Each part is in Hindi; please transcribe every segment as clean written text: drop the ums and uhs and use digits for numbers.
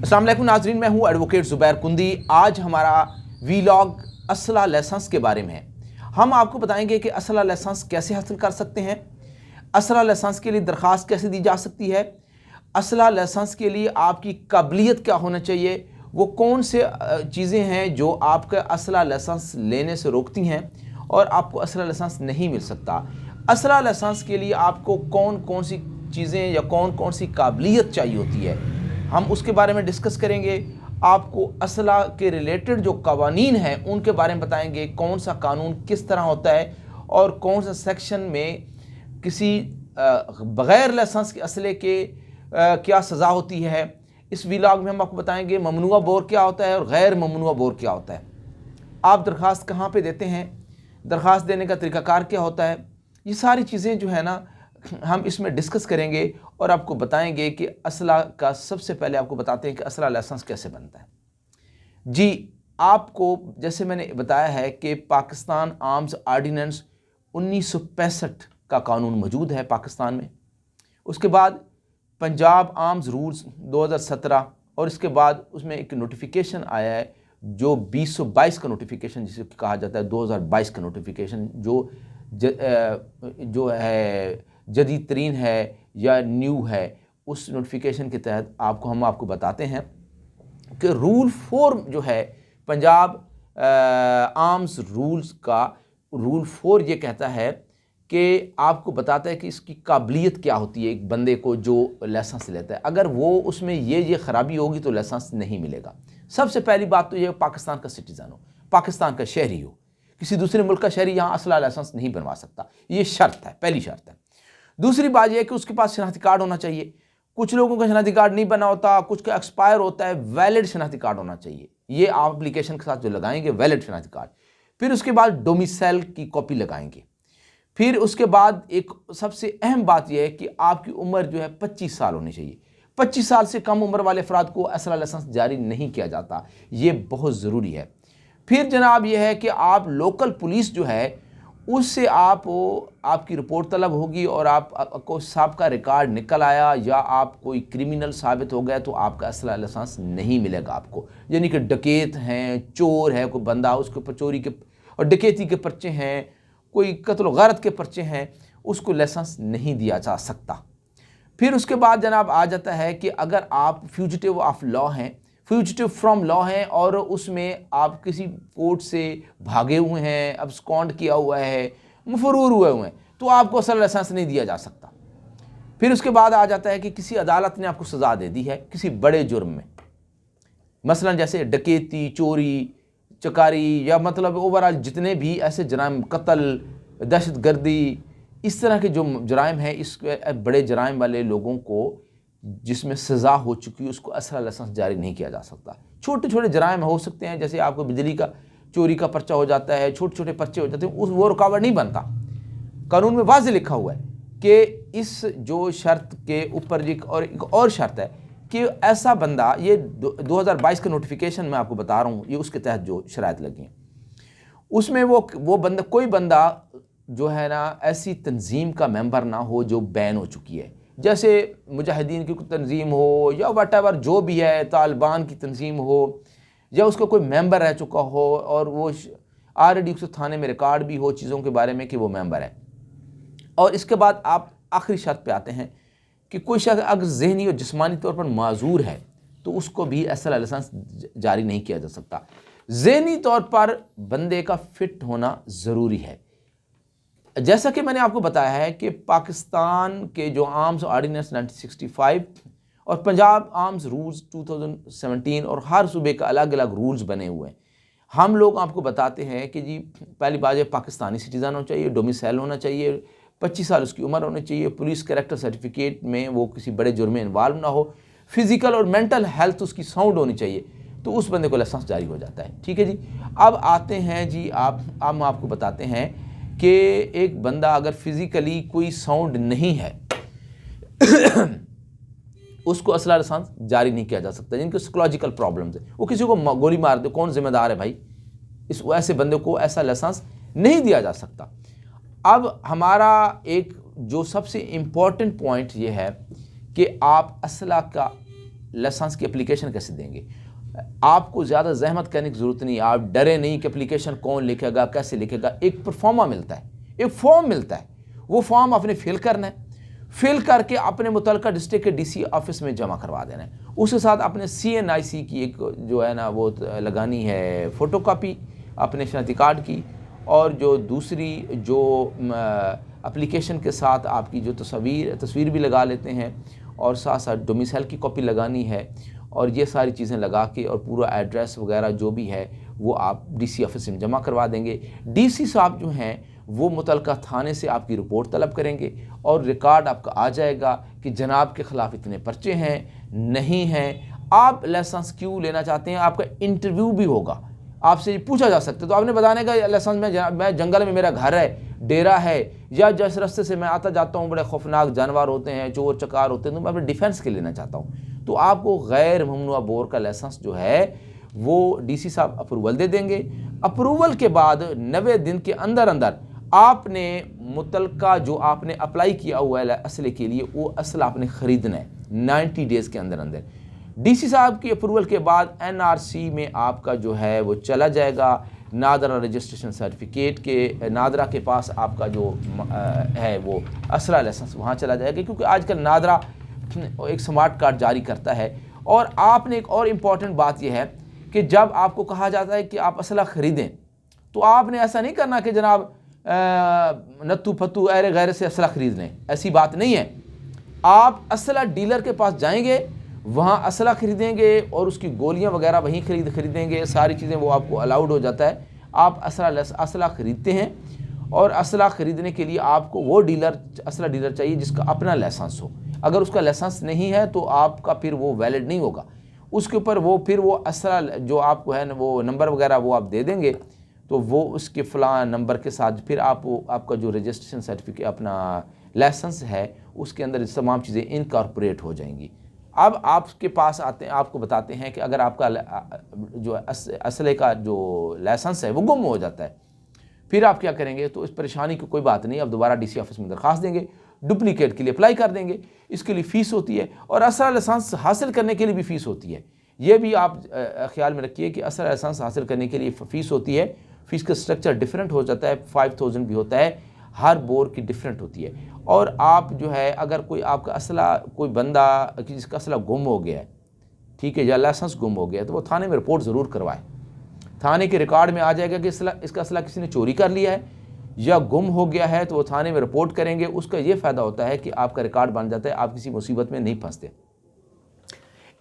अस्सलाम वालेकुम नाज़रीन, मैं हूं एडवोकेट ज़ुबैर कुंदी। आज हमारा वीलॉग असला लाइसेंस के बारे में है। हम आपको बताएंगे कि असला लाइसेंस कैसे हासिल कर सकते हैं, असला लाइसेंस के लिए दरख्वास्त कैसे दी जा सकती है, असला लाइसेंस के लिए आपकी काबिलियत क्या होना चाहिए, वो कौन से चीज़ें हैं जो आपका असला लाइसेंस लेने से रोकती हैं और आपको असला लाइसेंस नहीं मिल सकता। असला लाइसेंस के लिए आपको कौन कौन सी चीज़ें या कौन कौन सी काबिलियत चाहिए होती है, हम उसके बारे में डिस्कस करेंगे। आपको असला के रिलेटेड जो कवानीन हैं उनके बारे में बताएंगे, कौन सा कानून किस तरह होता है और कौन सा सेक्शन में किसी बग़ैर लाइसेंस के असले के क्या सज़ा होती है। इस व्लॉग में हम आपको बताएंगे ममनुआ बोर क्या होता है और गैर ममनुआ बोर क्या होता है। आप दरख्वास्त कहाँ पे देते हैं, दरख्वास्त देने का तरीक़ाकार क्या होता है, ये सारी चीज़ें जो है ना हम इसमें डिस्कस करेंगे और आपको बताएंगे कि असला का सबसे पहले आपको बताते हैं कि असला लाइसेंस कैसे बनता है। जी, आपको जैसे मैंने बताया है कि पाकिस्तान आर्म्स आर्डिनेंस 1965 का कानून मौजूद है पाकिस्तान में। उसके बाद पंजाब आर्म्स रूल्स 2017 और इसके बाद उसमें एक नोटिफिकेशन आया है जो 2022 का नोटिफिकेशन जिसे कहा जाता है 2022 का नोटिफिकेशन जो है जदीद तरीन है या न्यू है। उस नोटिफिकेशन के तहत हम आपको बताते हैं कि रूल 4 जो है पंजाब आर्म्स रूल्स का रूल 4 ये कहता है कि आपको बताता है कि इसकी काबिलियत क्या होती है एक बंदे को जो लाइसेंस लेता है। अगर वो उसमें ये ख़राबी होगी तो लाइसेंस नहीं मिलेगा। सबसे पहली बात तो ये पाकिस्तान का सिटीज़न हो, पाकिस्तान का शहरी हो, किसी दूसरे मुल्क का शहरी यहाँ असला लाइसेंस नहीं बनवा सकता। ये शर्त है, पहली शर्त है। दूसरी बात यह है कि उसके पास शनाख्ती कार्ड होना चाहिए। कुछ लोगों का शनाख्ती कार्ड नहीं बना होता, कुछ का एक्सपायर होता है। वैलिड शनाख्ती कार्ड होना चाहिए, ये आप एप्लीकेशन के साथ जो लगाएंगे वैलिड शनाख्ती कार्ड। फिर उसके बाद डोमिसाइल की कॉपी लगाएंगे। फिर उसके बाद एक सबसे अहम बात यह है कि आपकी उम्र जो है 25 साल होनी चाहिए। 25 साल से कम उम्र वाले अफराद को असला लाइसेंस जारी नहीं किया जाता, ये बहुत ज़रूरी है। फिर जनाब यह है कि आप लोकल पुलिस जो है उससे आपकी रिपोर्ट तलब होगी और आपको सबका रिकॉर्ड निकल आया या आप कोई क्रिमिनल साबित हो गया तो आपका असला लाइसेंस नहीं मिलेगा आपको। यानी कि डकैत हैं, चोर है कोई बंदा, उसके ऊपर चोरी के और डकैती के पर्चे हैं, कोई कत्ल गारत के पर्चे हैं, उसको लाइसेंस नहीं दिया जा सकता। फिर उसके बाद जनाब आ जाता है कि अगर आप फ्यूजिटिव ऑफ लॉ हैं, फ्यूजिटिव फ्रॉम लॉ हैं और उसमें आप किसी कोर्ट से भागे हुए हैं, अब्सकॉन्ड किया हुआ है, मफरूर हुए हैं, तो आपको असला लाइसेंस नहीं दिया जा सकता। फिर उसके बाद आ जाता है कि किसी अदालत ने आपको सज़ा दे दी है किसी बड़े जुर्म में, मसलन जैसे डकैती, चोरी, चकारी या मतलब ओवरऑल जितने भी ऐसे जराइम, कत्ल, दहशतगर्दी, इस तरह के जो जराइम हैं, इस बड़े जराइम वाले लोगों को जिसमें सज़ा हो चुकी है उसको असला लाइसेंस जारी नहीं किया जा सकता। छोटे छोटे जराइम हो सकते हैं, जैसे आपको बिजली का चोरी का पर्चा हो जाता है, छोटे छोटे पर्चे हो जाते हैं, वो रुकावट नहीं बनता। कानून में वाज़ेह लिखा हुआ है कि इस जो शर्त के ऊपर एक और शर्त है कि ऐसा बंदा, ये 2022 का नोटिफिकेशन मैं आपको बता रहा हूँ, ये उसके तहत जो शराइत लगी हैं उसमें वो बंदा, कोई बंदा जो है ना ऐसी तंजीम का मेंबर ना हो जो बैन हो चुकी है, जैसे मुजाहिदीन की तंजीम हो या वटेवर जो भी है, तालिबान की तंजीम हो, या उसका कोई मेंबर रह चुका हो और वो ऑलरेडी उसके थाने में रिकॉर्ड भी हो चीज़ों के बारे में कि वो मेंबर है। और इसके बाद आप आखिरी शर्त पे आते हैं कि कोई शख्स अगर ज़हनी और जिस्मानी तौर पर माजूर है तो उसको भी असला लाइसेंस जारी नहीं किया जा सकता। ज़हनी तौर पर बंदे का फिट होना ज़रूरी है। जैसा कि मैंने आपको बताया है कि पाकिस्तान के जो आर्म्स आर्डिनेंस 1965 और पंजाब आर्म्स रूल्स 2017 और हर सूबे का अलग अलग रूल्स बने हुए हैं। हम लोग आपको बताते हैं कि जी पहली बात है पाकिस्तानी सिटीज़न होना चाहिए, डोमिसाइल होना चाहिए, 25 साल उसकी उम्र होनी चाहिए, पुलिस कैरेक्टर सर्टिफिकेट में वो किसी बड़े जुर्म में इन्वॉल्व ना हो, फिज़िकल और मेंटल हेल्थ उसकी साउंड होनी चाहिए, तो उस बंदे को लाइसेंस जारी हो जाता है। ठीक है जी। अब आते हैं जी, हम आपको बताते हैं कि एक बंदा अगर फिज़िकली कोई साउंड नहीं है उसको असला लाइसेंस जारी नहीं किया जा सकता। जिनके साइकोलॉजिकल प्रॉब्लम्स है, वो किसी को गोली मार दे, कौन जिम्मेदार है भाई? इस ऐसे बंदे को ऐसा लाइसेंस नहीं दिया जा सकता। अब हमारा एक जो सबसे इम्पॉर्टेंट पॉइंट ये है कि आप असला का लाइसेंस की एप्लीकेशन कैसे देंगे। आपको ज़्यादा जहमत करने की ज़रूरत नहीं, आप डरे नहीं कि एप्लीकेशन कौन लिखेगा, कैसे लिखेगा। एक परफॉर्मा मिलता है, एक फॉर्म मिलता है, वो फॉर्म आपने फिल करना है, फिल करके अपने मुतलका डिस्ट्रिक्ट के DC ऑफिस में जमा करवा देना है। उसके साथ अपने CNIC की एक जो है ना वो लगानी है फ़ोटोकॉपी अपने शनाख्ती कार्ड की, और जो दूसरी जो एप्लीकेशन के साथ आपकी जो तस्वीर भी लगा लेते हैं, और साथ साथ डोमिसाइल की कॉपी लगानी है, और ये सारी चीज़ें लगा के और पूरा एड्रेस वगैरह जो भी है वो आप DC ऑफिस में जमा करवा देंगे। DC साहब जो हैं वो मुतलका थाने से आपकी रिपोर्ट तलब करेंगे और रिकॉर्ड आपका आ जाएगा कि जनाब के ख़िलाफ़ इतने पर्चे हैं, नहीं हैं, आप लाइसेंस क्यों लेना चाहते हैं। आपका इंटरव्यू भी होगा, आपसे पूछा जा सकता है, तो आपने बताने का लाइसेंस मैं जंगल में मेरा घर है, डेरा है, या जिस रास्ते से मैं आता जाता हूँ बड़े खौफनाक जानवर होते हैं, चोर चकार होते हैं, तो मैं अपने डिफेंस के लेना चाहता हूँ। तो आपको गैर ममनुआ बोर का लाइसेंस जो है वो DC साहब अप्रूवल दे देंगे। अप्रूवल के बाद 90 दिन के अंदर अंदर आपने मुतलका जो आपने अप्लाई किया हुआ है असले के लिए, वो असला आपने ख़रीदना है 90 डेज़ के अंदर अंदर। DC साहब की अप्रूवल के बाद NRC में आपका जो है वो चला जाएगा, नादरा रजिस्ट्रेशन सर्टिफिकेट के, नादरा के पास आपका जो है वो असला लाइसेंस वहाँ चला जाएगा, क्योंकि आजकल नादरा एक स्मार्ट कार्ड जारी करता है। और आपने एक और इम्पॉर्टेंट बात यह है कि जब आपको कहा जाता है कि आप असला ख़रीदें, तो आपने ऐसा नहीं करना कि जनाब नत्थू फत्तू ऐरे गैर से असला ख़रीद लें, ऐसी बात नहीं है। आप असला डीलर के पास जाएंगे, वहाँ असला ख़रीदेंगे और उसकी गोलियां वगैरह वहीं खरीदेंगे, सारी चीज़ें वो आपको अलाउड हो जाता है। आप असला ख़रीदते हैं, और असला ख़रीदने के लिए आपको वो असला डीलर चाहिए जिसका अपना लाइसेंस हो। अगर उसका लाइसेंस नहीं है तो आपका फिर वो वैलिड नहीं होगा। उसके ऊपर वो फिर वो असला जो आपको है वो नंबर वगैरह वो आप दे देंगे, तो वो उसके फ़लाँ नंबर के साथ फिर आपका जो रजिस्ट्रेशन सर्टिफिकेट अपना लाइसेंस है उसके अंदर तमाम चीज़ें इनकॉर्पोरेट हो जाएंगी। अब आपके पास आते हैं, आपको बताते हैं कि अगर आपका जो असले का जो लाइसेंस है वो गुम हो जाता है, फिर आप क्या करेंगे। तो इस परेशानी की कोई बात नहीं, अब दोबारा DC ऑफिस में दरख्वास्त देंगे, डुप्लीकेट के लिए अप्लाई कर देंगे, इसके लिए फ़ीस होती है, और असला लाइसेंस हासिल करने के लिए भी फ़ीस होती है। ये भी आप ख्याल में रखिए कि असला लाइसेंस हासिल करने के लिए फ़ीस होती है। फ़ीस का स्ट्रक्चर डिफरेंट हो जाता है, 5000 भी होता है, हर बोर की डिफरेंट होती है। और आप जो है अगर कोई आपका असला कोई बंदा जिसका असला गुम हो गया है, ठीक है, या लाइसेंस गुम हो गया है, तो वो थाने में रिपोर्ट ज़रूर करवाए। थाने के रिकॉर्ड में आ जाएगा कि इसका असला किसी ने चोरी कर लिया है या गुम हो गया है, तो वो थाने में रिपोर्ट करेंगे। उसका ये फ़ायदा होता है कि आपका रिकॉर्ड बन जाता है, आप किसी मुसीबत में नहीं फंसते।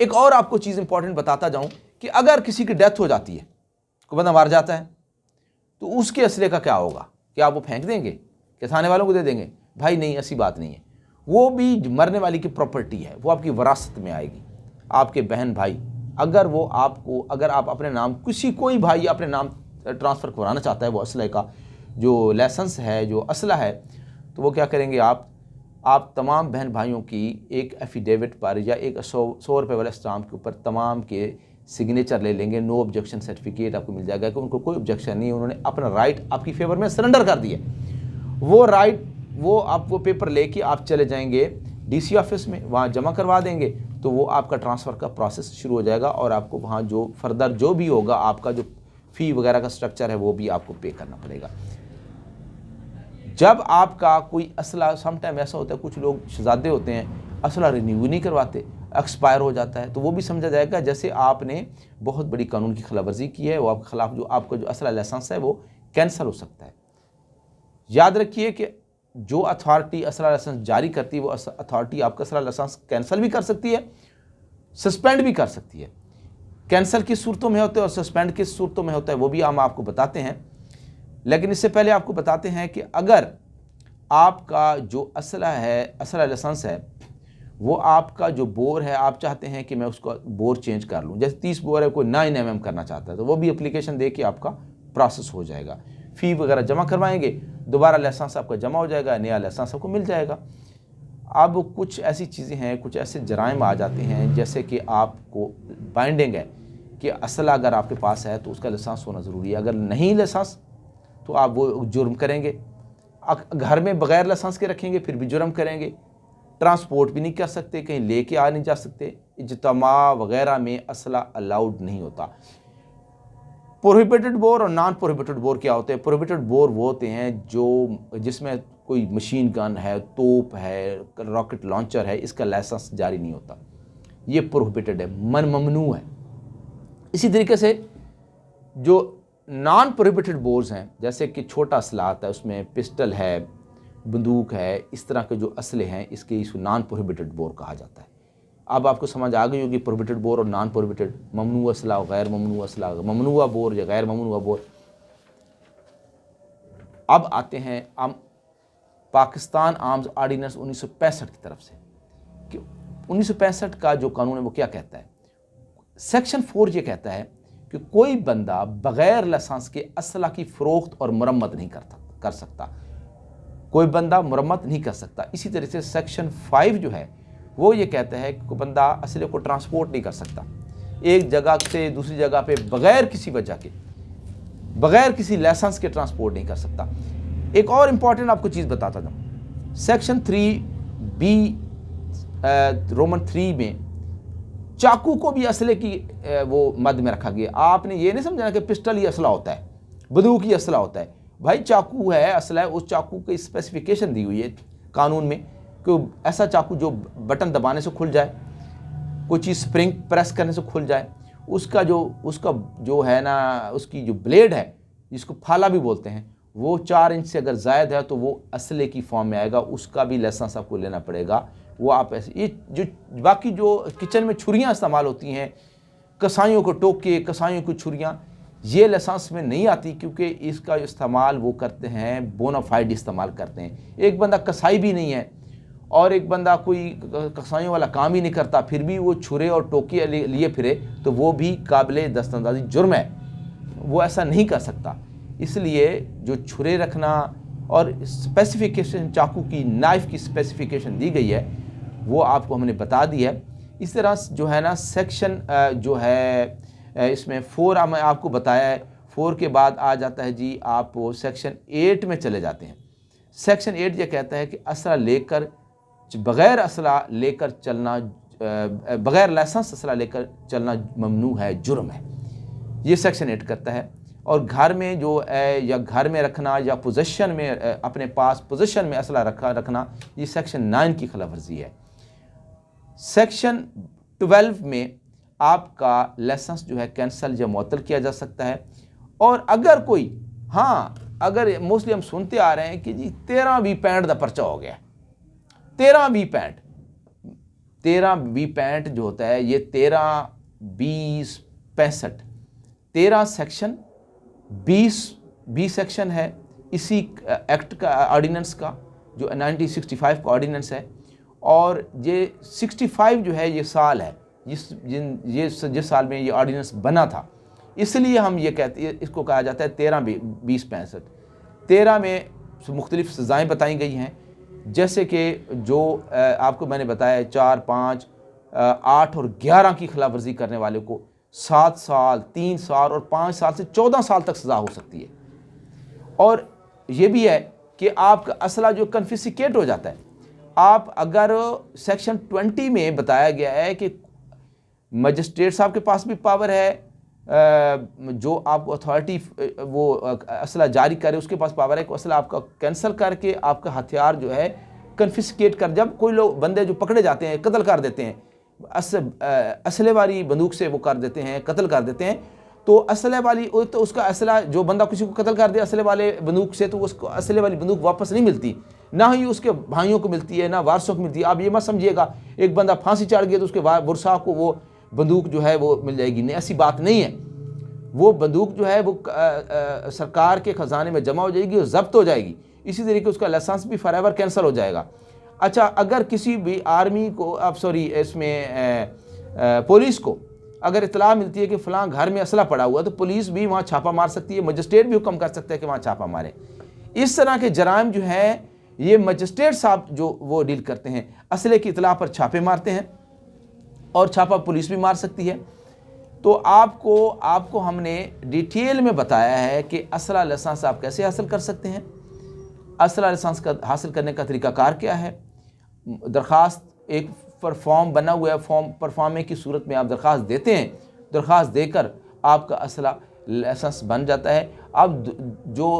एक और आपको चीज़ इंपॉर्टेंट बताता जाऊँ कि अगर किसी की डेथ हो जाती है, कोई बंदा मार जाता है, तो उसके असले का क्या होगा। क्या आप वो फेंक देंगे, क्या थाने वालों को दे देंगे? भाई नहीं, ऐसी बात नहीं है। वो भी मरने वाली की प्रॉपर्टी है, वो आपकी वरासत में आएगी। आपके बहन भाई अगर आप अपने नाम कोई भाई अपने नाम ट्रांसफ़र कराना चाहता है वो असले का जो लाइसेंस है, जो असला है, तो वो क्या करेंगे, आप तमाम बहन भाइयों की एक एफिडेविट पर या एक 100 रुपये वाले स्टाम्प के ऊपर तमाम के सिग्नेचर ले लेंगे। नो ऑब्जेक्शन सर्टिफिकेट आपको मिल जाएगा कि उनको कोई ऑब्जेक्शन नहीं, उन्होंने अपना राइट आपकी फेवर में सरेंडर कर दिया। वो राइट आप वो पेपर लेके आप चले जाएंगे DC ऑफिस में, वहाँ जमा करवा देंगे, तो वो आपका ट्रांसफ़र का प्रोसेस शुरू हो जाएगा, और आपको वहाँ जो फर्दर जो भी होगा आपका जो फ़ी वगैरह का स्ट्रक्चर है वो भी आपको पे करना पड़ेगा। जब आपका कोई असला, सम टाइम ऐसा होता है कुछ लोग शहजादे होते हैं असला रिन्यू नहीं करवाते, एक्सपायर हो जाता है, तो वो भी समझा जाएगा जैसे आपने बहुत बड़ी कानून की खिलाफवर्जी की है, वो आपके खिलाफ जो आपका जो असला लाइसेंस है वो कैंसिल हो सकता है। याद रखिए कि जो अथॉरिटी असला लाइसेंस जारी करती है वो अथॉरिटी आपका असला लाइसेंस कैंसिल भी कर सकती है, सस्पेंड भी कर सकती है। कैंसिल किस सूरतों में होते हैं और सस्पेंड किस सूरतों में होता है वो भी हम आपको बताते हैं। लेकिन इससे पहले आपको बताते हैं कि अगर आपका जो असला लाइसेंस है वो आपका जो बोर है, आप चाहते हैं कि मैं उसको बोर चेंज कर लूँ, जैसे 30 बोर है, कोई 9 mm करना चाहता है, तो वो भी एप्लीकेशन दे के आपका प्रोसेस हो जाएगा। फ़ी वगैरह जमा करवाएंगे, दोबारा लाइसेंस आपका जमा हो जाएगा, नया लाइसेंस आपको मिल जाएगा। अब कुछ ऐसी चीज़ें हैं, कुछ ऐसे जराइम आ जाते हैं, जैसे कि आपको बाइंडिंग है कि असला अगर आपके पास है तो उसका लाइसेंस होना ज़रूरी है, अगर नहीं लाइसेंस तो आप वो जुर्म करेंगे। घर में बग़ैर लाइसेंस के रखेंगे फिर भी जुर्म करेंगे। ट्रांसपोर्ट भी नहीं कर सकते, कहीं लेके आ नहीं जा सकते, इज्तिमा वगैरह में असला अलाउड नहीं होता। प्रोहिबिटेड बोर और नॉन प्रोहिबिटेड बोर क्या होते हैं? प्रोहिबिटेड बोर वो होते हैं जो जिसमें कोई मशीन गन है, तोप है, रॉकेट लॉन्चर है, इसका लाइसेंस जारी नहीं होता, ये प्रोहिबिटेड है, ममनू है। इसी तरीके से जो नॉन प्रोहिबिटेड बोर्स हैं, जैसे कि छोटा असला आता है, उसमें पिस्टल है, बंदूक है, इस तरह के जो असले हैं, इसके इसको नॉन प्रोहिबिटेड बोर कहा जाता है। अब आपको समझ आ गई होगी प्रोहिबिटेड बोर और नॉन प्रोहिबिटेड, ममनू असला और गैर ममनू असला, ममनुआ बोर या गैर ममनुआ बोर। अब आते हैं हम पाकिस्तान आर्म्स ऑर्डिनेंस 1965 की तरफ से, कि 1965 का जो कानून है वो क्या कहता है। सेक्शन 4 ये कहता है कि कोई बंदा बगैर लाइसेंस के असला की फ़रोख्त और मरम्मत नहीं कर सकता, कोई बंदा मरम्मत नहीं कर सकता। इसी तरह से सेक्शन 5 जो है वो ये कहता है कि कोई बंदा असले को ट्रांसपोर्ट नहीं कर सकता एक जगह से दूसरी जगह पे बगैर किसी वजह के, बगैर किसी लाइसेंस के ट्रांसपोर्ट नहीं कर सकता। एक और इम्पॉर्टेंट आपको चीज़ बताता था, सेक्शन 3B रोमन 3 में चाकू को भी असले की वो मद में रखा गया। आपने ये नहीं समझना कि पिस्टल ही असला होता है, बंदूक ही असला होता है। भाई चाकू है, असला है, उस चाकू की स्पेसिफिकेशन दी हुई है कानून में कि ऐसा चाकू जो बटन दबाने से खुल जाए, कोई चीज़ स्प्रिंग प्रेस करने से खुल जाए, उसका जो है ना, उसकी जो ब्लेड है जिसको फाला भी बोलते हैं, वो 4 इंच से अगर ज़ायद है तो वो असले की फॉर्म में आएगा, उसका भी लाइसेंस आपको लेना पड़ेगा। वो आप ऐसे, ये जो बाकी जो किचन में छुरियाँ इस्तेमाल होती हैं, कसाइयों को टोके, कसाइयों की छुरियाँ, ये लाइसेंस में नहीं आती, क्योंकि इसका इस्तेमाल वो करते हैं, बोनाफाइड इस्तेमाल करते हैं। एक बंदा कसाई भी नहीं है और एक बंदा कोई कसाइयों वाला काम ही नहीं करता, फिर भी वो छुरे और टोके लिए फिरे, तो वो भी काबिले दस्तंदाजी जुर्म है, वो ऐसा नहीं कर सकता। इसलिए जो छुरे रखना और स्पेसिफिकेशन चाकू की, नाइफ़ की स्पेसिफिकेशन दी गई है, वो आपको हमने बता दी है। इस तरह जो है ना सेक्शन जो है इसमें 4 मैं आपको बताया है। 4 के बाद आ जाता है जी आप सेक्शन 8 में चले जाते हैं। सेक्शन 8 ये कहता है कि असला लेकर, बग़ैर असला लेकर चलना, बग़ैर लाइसेंस असला लेकर चलना ममनू है, जुर्म है, ये सेक्शन 8 करता है। और घर में जो है, या घर में रखना या पोजीशन में, अपने पास पोजीशन में असला रखना, ये सेक्शन 9 की खिलाफवर्जी है। सेक्शन 12 में आपका लाइसेंस जो है कैंसल या मुअत्तल किया जा सकता है। और अगर कोई, हाँ, अगर मोस्टली हम सुनते आ रहे हैं कि जी 13B का पर्चा हो गया, 13B, 13B जो होता है, ये 13, 20, 65, 13 सेक्शन, 20 सेक्शन है इसी एक्ट का, ऑर्डिनेंस का, जो 1965 का ऑर्डिनेंस है। और ये 65 जो है ये साल है जिस साल में ये ऑर्डिनेंस बना था, इसलिए हम ये कहते हैं, इसको कहा जाता है 13-20, 65। 13 में मुख्तलिफ सज़ाएँ बताई गई हैं, जैसे कि जो आपको मैंने बताया 4, 5, 8 और 11 की खिलाफवर्जी करने वाले को 7 साल, 3 साल और 5 साल से 14 साल तक सज़ा हो सकती है। और ये भी है कि आपका असला जो कन्फिस्केट हो जाता है, आप अगर सेक्शन 20 में बताया गया है कि मजिस्ट्रेट साहब के पास भी पावर है, जो आपको अथॉरिटी वो असला जारी करे उसके पास पावर है कि असला आपका कैंसिल करके आपका हथियार जो है कन्फिस्केट कर, जब कोई लोग बंदे जो पकड़े जाते हैं, कत्ल कर देते हैं, असले वाली बंदूक से वो कर देते हैं, कत्ल कर देते हैं, तो असले वाली, तो उसका असला, जो बंदा किसी को कत्ल कर दे असले वाले बंदूक से, तो उसको असले वाली बंदूक वापस नहीं मिलती, ना ही उसके भाइयों को मिलती है, ना वारसों को मिलती है। आप ये मत समझिएगा एक बंदा फांसी चढ़ गया तो उसके वर्षा को वो बंदूक जो है वो मिल जाएगी, नहीं, ऐसी बात नहीं है। वो बंदूक जो है वो सरकार के ख़जाने में जमा हो जाएगी और ज़ब्त हो जाएगी। इसी तरीके उसका लाइसेंस भी फॉरएवर कैंसिल हो जाएगा। अच्छा, अगर किसी भी आर्मी को, अब सॉरी, इसमें पुलिस को अगर इतला मिलती है कि फ़लाँ घर में असला पड़ा हुआ, तो पुलिस भी वहाँ छापा मार सकती है, मजिस्ट्रेट भी हुक्म कर सकता है कि वहाँ छापा मारे। इस तरह के जराइम जो हैं ये मजिस्ट्रेट साहब जो वो डील करते हैं, असले की इतला पर छापे मारते हैं और छापा पुलिस भी मार सकती है। तो आपको हमने डिटेल में बताया है कि असला लाइसेंस आप कैसे हासिल कर सकते हैं, असला लाइसेंस का हासिल करने का तरीकाकार क्या है, दरख्वास्त एक फॉर्म बना हुआ है, फॉर्म परफॉर्मे की सूरत में आप दरख्वास्त देते हैं, दरख्वास्त देकर आपका असला लाइसेंस बन जाता है। अब जो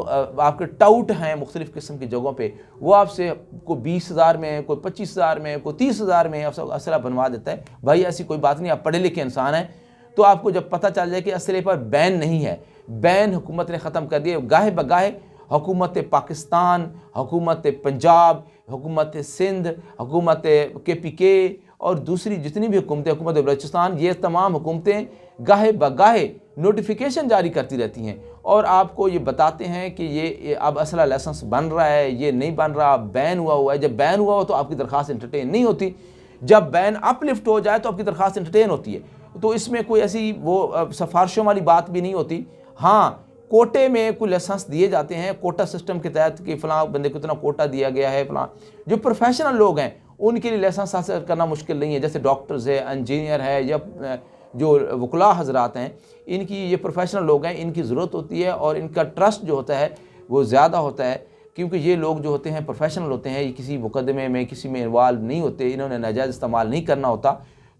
आपके टाउट हैं मुख्तलिफ़ किस्म की जगहों पे, वो आपसे कोई 20,000 में, कोई 25,000 में, कोई 30,000 में असला बनवा देता है। भाई ऐसी कोई बात नहीं, आप पढ़े लिखे इंसान हैं, तो आपको जब पता चल जाए कि असले पर बैन नहीं है, बैन हुकूमत ने ख़त्म कर दिया, गाहे बगाहे हुकूमत पाकिस्तान, हुकूमत पंजाब, हुकूमत सिंध, हुकूमत KPK और दूसरी जितनी भी हुकूमतें, हुकूमत बलूचिस्तान, ये तमाम हुकूमतें गाहे बगाहे नोटिफिकेशन जारी करती रहती हैं और आपको ये बताते हैं कि ये अब असला लाइसेंस बन रहा है, ये नहीं बन रहा, बैन हुआ है। जब बैन हुआ हो तो आपकी दरख्वास्त एंटरटेन नहीं होती, जब बैन अपलिफ्ट हो जाए तो आपकी दरख्वास्त एंटरटेन होती है। तो इसमें कोई ऐसी वो सिफारिशों वाली बात भी नहीं होती। हाँ, कोटे में कुछ लाइसेंस दिए जाते हैं कोटा सिस्टम के तहत कि फ़लाँ बंदे को इतना कोटा दिया गया है, फ़लाँ जो प्रोफेशनल लोग हैं उनके लिए लाइसेंस हासिल करना मुश्किल नहीं है, जैसे डॉक्टर्स है, इंजीनियर है, या जो वकला हजरात हैं, इनकी ये प्रोफेशनल लोग हैं, इनकी ज़रूरत होती है और इनका ट्रस्ट जो होता है वो ज़्यादा होता है, क्योंकि ये लोग जो होते हैं प्रोफेशनल होते हैं, ये किसी मुकदमे में किसी में इन्वॉल्व नहीं होते, इन्होंने नाजायज़ इस्तेमाल नहीं करना होता।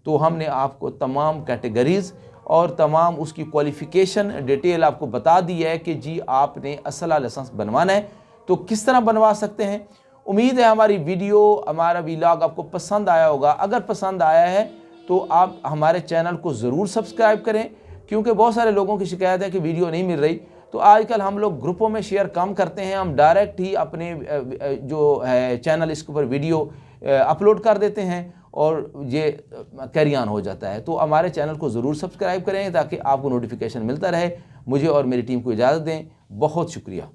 तो हमने आपको तमाम कैटेगरीज़ और तमाम उसकी क्वालिफ़िकेशन डिटेल आपको बता दी है कि जी आपने असला लाइसेंस बनवाना है तो किस तरह बनवा सकते हैं। उम्मीद है हमारी वीडियो, हमारा व्लॉग आपको पसंद आया होगा। अगर पसंद आया है तो आप हमारे चैनल को ज़रूर सब्सक्राइब करें, क्योंकि बहुत सारे लोगों की शिकायत है कि वीडियो नहीं मिल रही। तो आजकल हम लोग ग्रुपों में शेयर कम करते हैं, हम डायरेक्ट ही अपने जो है चैनल इसके ऊपर वीडियो अपलोड कर देते हैं और ये कैरी ऑन हो जाता है। तो हमारे चैनल को ज़रूर सब्सक्राइब करें ताकि आपको नोटिफिकेशन मिलता रहे। मुझे और मेरी टीम को इजाज़त दें। बहुत शुक्रिया।